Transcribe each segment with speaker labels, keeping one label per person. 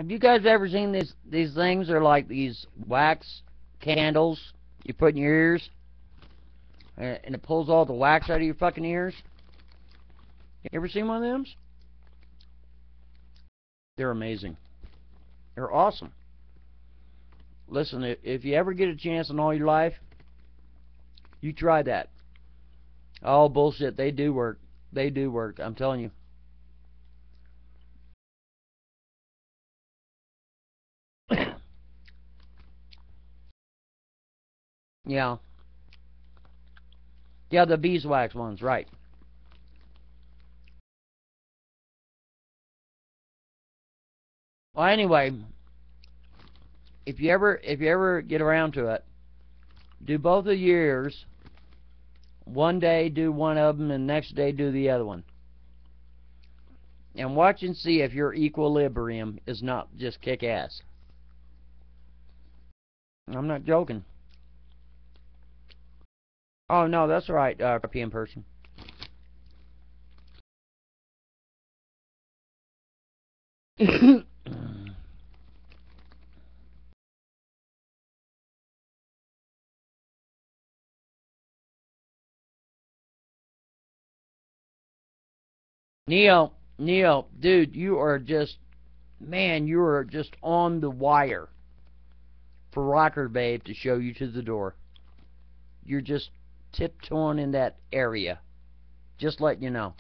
Speaker 1: Have you guys ever seen these things? They're like these wax candles you put in your ears, and it pulls all the wax out of your fucking ears. You ever seen one of them? They're amazing. They're awesome. Listen, if you ever get a chance in all your life, you try that. Oh, bullshit. They do work. They do work. I'm telling you. Yeah. Yeah, the beeswax ones, right. Well, anyway, if you ever get around to it, do both of your ears. One day do one of them, and next day do the other one. And watch and see if your equilibrium is not just kick ass. I'm not joking. Oh no, that's right, PM person. Neo, dude, you are just, man, you are just on the wire for Rocker Babe to show you to the door. You're just tiptoeing in that area. Just letting you know.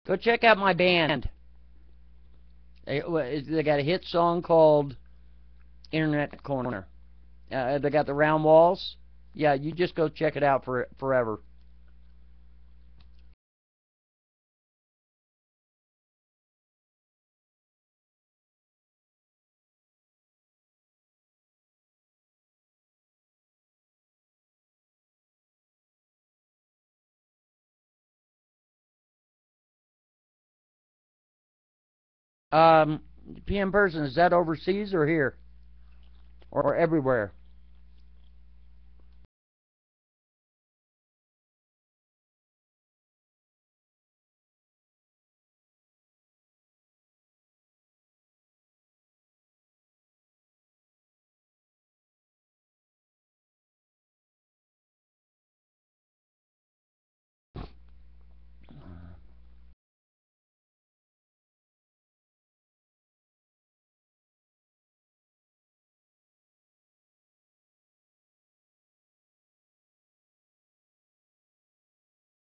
Speaker 1: Go check out my band. They got a hit song called Internet Corner. They got the round walls. Yeah, you just go check it out for forever. Um, PM person, is that overseas or here? Or everywhere?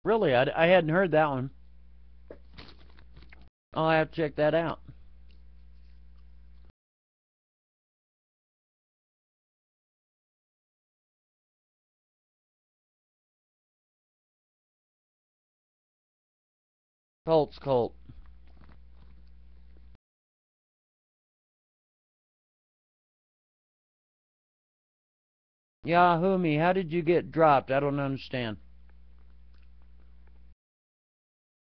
Speaker 1: Really, I hadn't heard that one. I'll have to check that out. Colt's Colt. Yahoo me, how did you get dropped? I don't understand.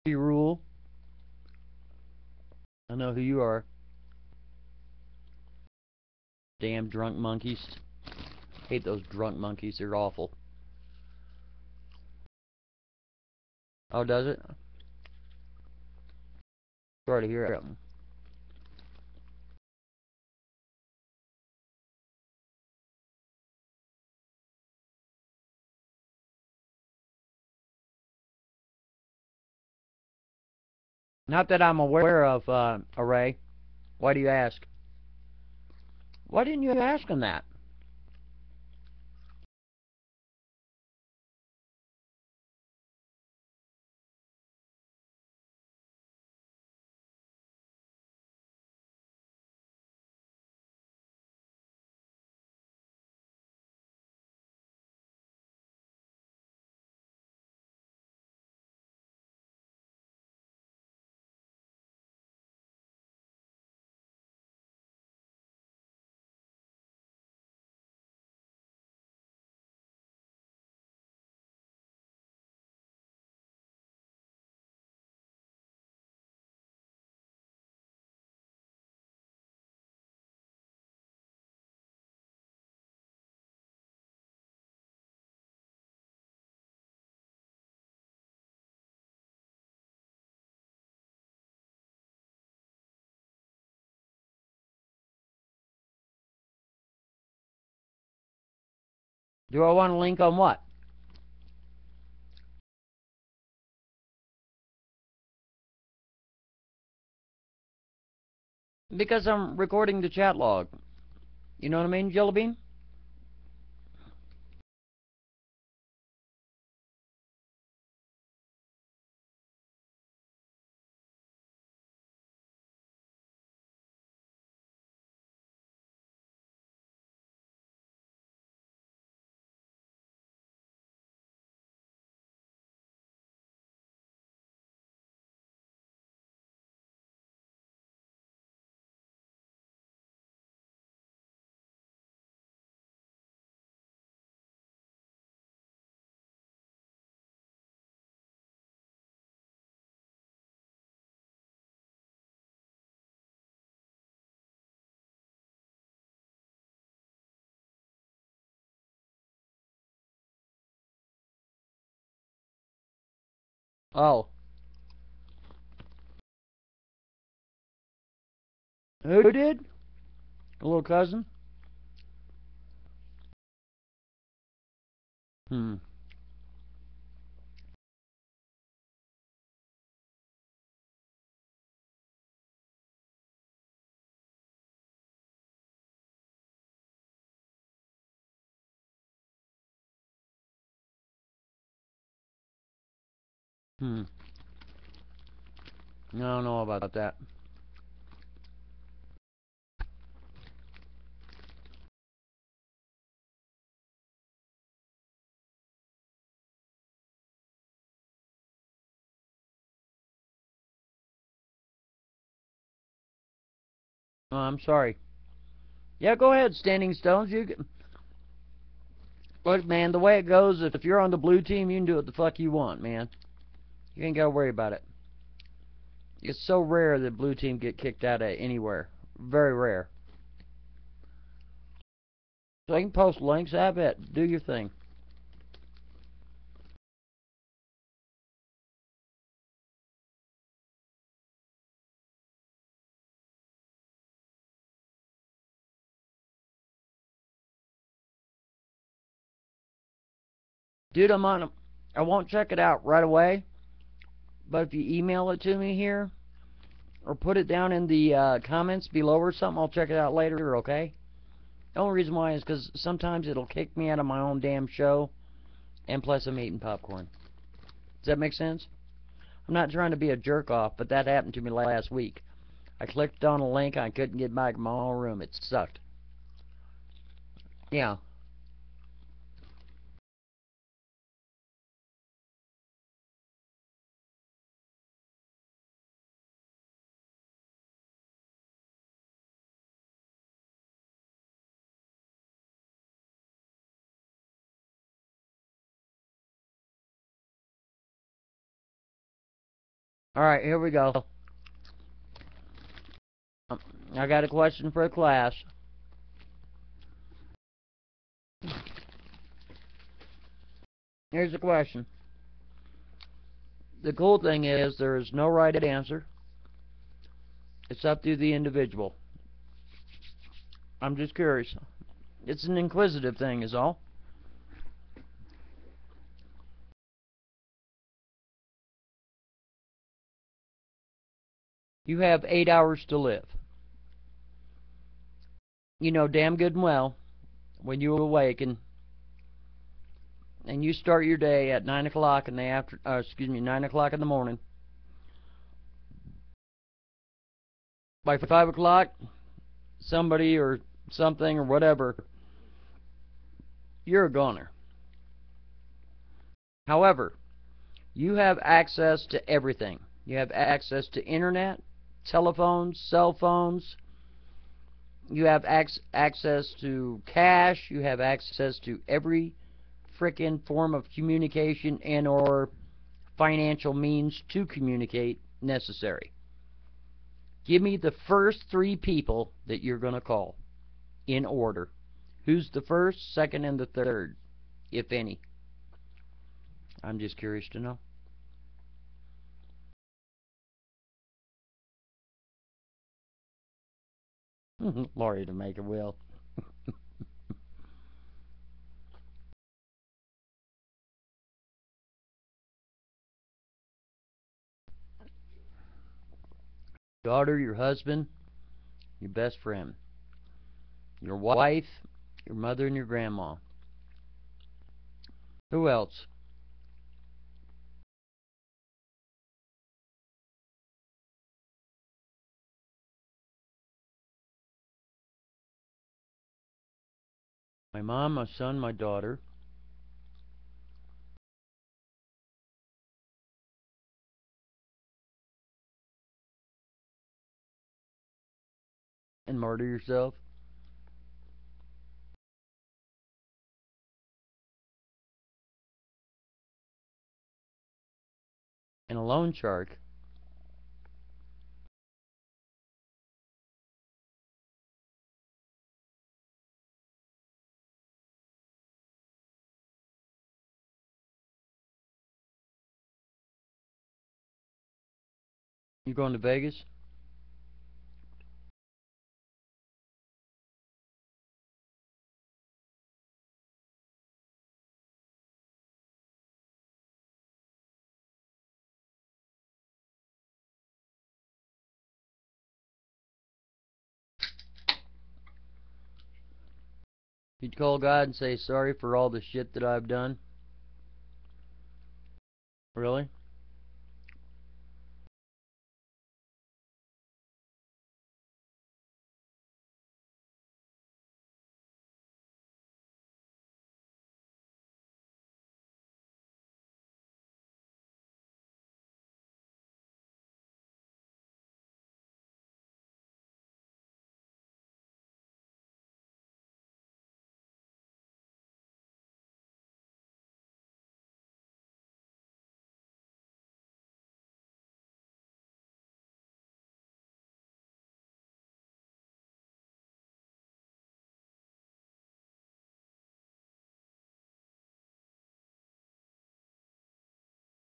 Speaker 1: You rule. I know who you are. Damn drunk monkeys. Hate those drunk monkeys. They're awful. Oh, does it? Sorry to hear it. Not that I'm aware of, Array. Why do you ask? Why didn't you ask him that? Do I want a link on what? Because I'm recording the chat log. You know what I mean, Jellybean? Oh. Who did? A little cousin? Hmm. Hmm. I don't know about that. Oh, I'm sorry. Yeah, go ahead, Standing Stones. Look, man, the way it goes, if you're on the blue team, you can do what the fuck you want, man. You ain't gotta worry about it. It's so rare that blue team get kicked out of anywhere. Very rare. So I can post links, I bet. Do your thing. Dude, I won't check it out right away, but if you email it to me here, or put it down in the comments below or something, I'll check it out later, okay? The only reason why is because sometimes it'll kick me out of my own damn show, and plus I'm eating popcorn. Does that make sense? I'm not trying to be a jerk off, but that happened to me last week. I clicked on a link, I couldn't get back in my own room. It sucked. Yeah. Alright, here we go. I got a question for the class. Here's the question. The cool thing is there is no right answer. It's up to the individual. I'm just curious. It's an inquisitive thing is all. You have 8 hours to live. You know damn good and well when you awaken and you start your day at 9 o'clock in the 9 o'clock in the morning. By 5 o'clock, somebody or something or whatever, you're a goner. However, you have access to everything. You have access to internet, telephones, cell phones. You have access to cash. You have access to every frickin' form of communication and or financial means to communicate necessary. Give me the first 3 people that you're going to call in order. Who's the first, second, and the third, if any? I'm just curious to know. Laurie to make a will. daughter, your husband, your best friend, your wife, your mother, and your grandma. Who else? My mom, my son, my daughter. And murder yourself. And a loan shark. You going to Vegas? You'd call God and say sorry for all the shit that I've done? Really?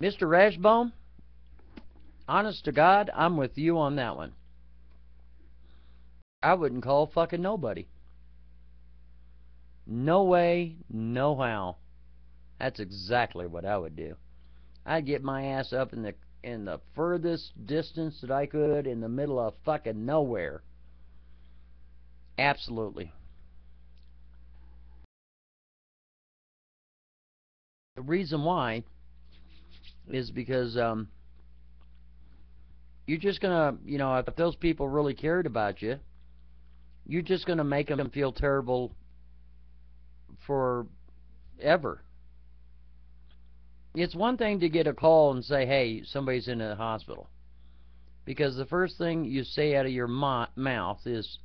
Speaker 1: Mr. Rashbone, honest to God, I'm with you on that one. I wouldn't call fucking nobody. No way, no how. That's exactly what I would do. I'd get my ass up in the furthest distance that I could in the middle of fucking nowhere. Absolutely. The reason why is because you're just gonna, if those people really cared about you, you're just gonna make them feel terrible forever. It's one thing to get a call and say, hey, somebody's in the hospital. Because the first thing you say out of your mouth is,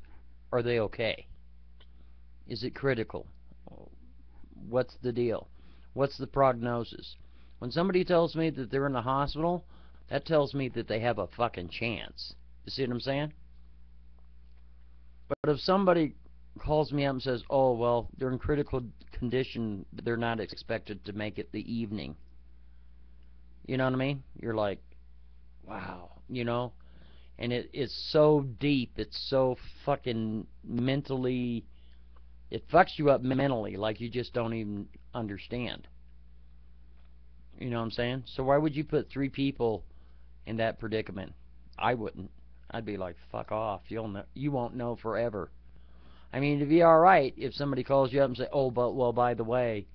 Speaker 1: are they okay? Is it critical? What's the deal? What's the prognosis? When somebody tells me that they're in the hospital, that tells me that they have a fucking chance. You see what I'm saying? But if somebody calls me up and says, oh, well, they're in critical condition, they're not expected to make it the evening. You know what I mean? You're like, wow, And it's so deep, it's so fucking mentally, it fucks you up mentally like you just don't even understand. You know what I'm saying? So why would you put 3 people in that predicament? I wouldn't. I'd be like, fuck off. You won't know forever. I mean, it'd be alright if somebody calls you up and say, oh, but, well, by the way,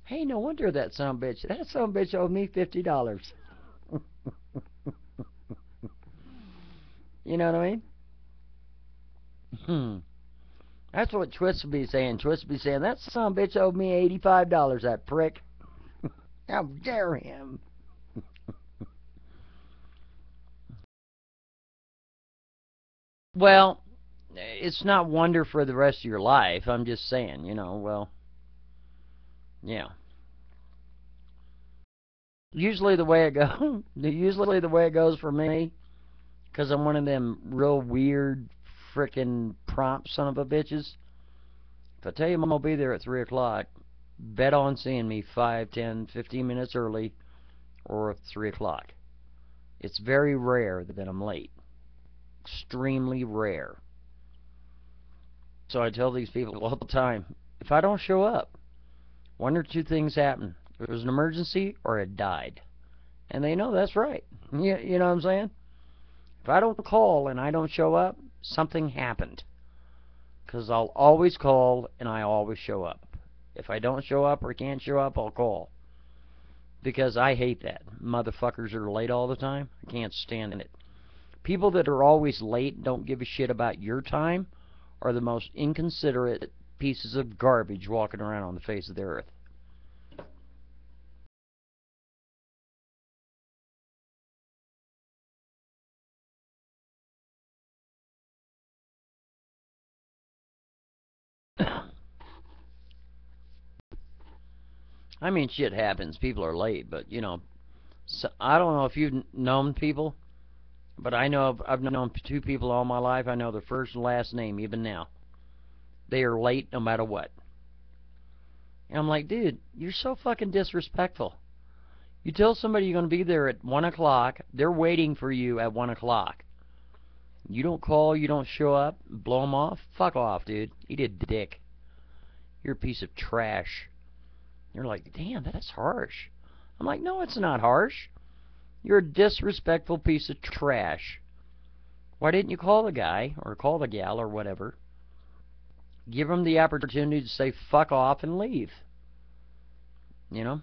Speaker 1: hey, no wonder that son of a bitch owed me $50. You know what I mean? That's what Twist would be saying. Twist would be saying, that son of a bitch owed me $85, that prick. How dare him? Well, it's not wonder for the rest of your life. I'm just saying, well, yeah. Usually the way it goes for me, because I'm one of them real weird frickin' prompt son of a bitches. If I tell you I'm gonna be there at 3 o'clock, bet on seeing me 5, 10, 15 minutes early or 3 o'clock. It's very rare that I'm late. Extremely rare. So I tell these people all the time, if I don't show up, one or two things happen. It was an emergency or it died. And they know that's right. You know what I'm saying? If I don't call and I don't show up, something happened. Because I'll always call and I always show up. If I don't show up or can't show up, I'll call. Because I hate that. Motherfuckers are late all the time. I can't stand it. People that are always late and don't give a shit about your time are the most inconsiderate pieces of garbage walking around on the face of the earth. I mean, shit happens. People are late, but, you know, so, I don't know if you've known people, but I know I've known two people all my life. I know their first and last name, even now. They are late no matter what. And I'm like, dude, you're so fucking disrespectful. You tell somebody you're going to be there at 1 o'clock, they're waiting for you at 1 o'clock. You don't call, you don't show up, blow them off? Fuck off, dude. Eat a dick. You're a piece of trash. You're like, damn, that's harsh. I'm like, no, it's not harsh. You're a disrespectful piece of trash. Why didn't you call the guy, or call the gal, or whatever? Give them the opportunity to say fuck off and leave. You know?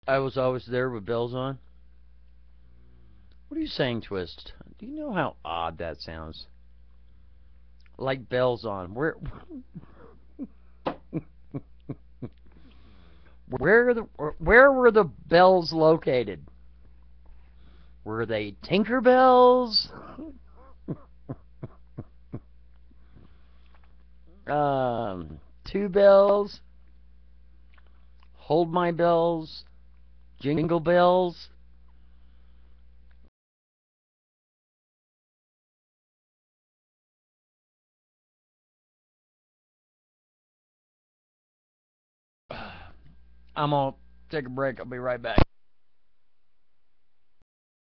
Speaker 1: I was always there with bells on. What are you saying, Twist? Do you know how odd that sounds? Like bells on. Where were the bells located? Were they Tinker Bells? Two bells? Hold my bells? Jingle bells? I'm gonna take a break. I'll be right back.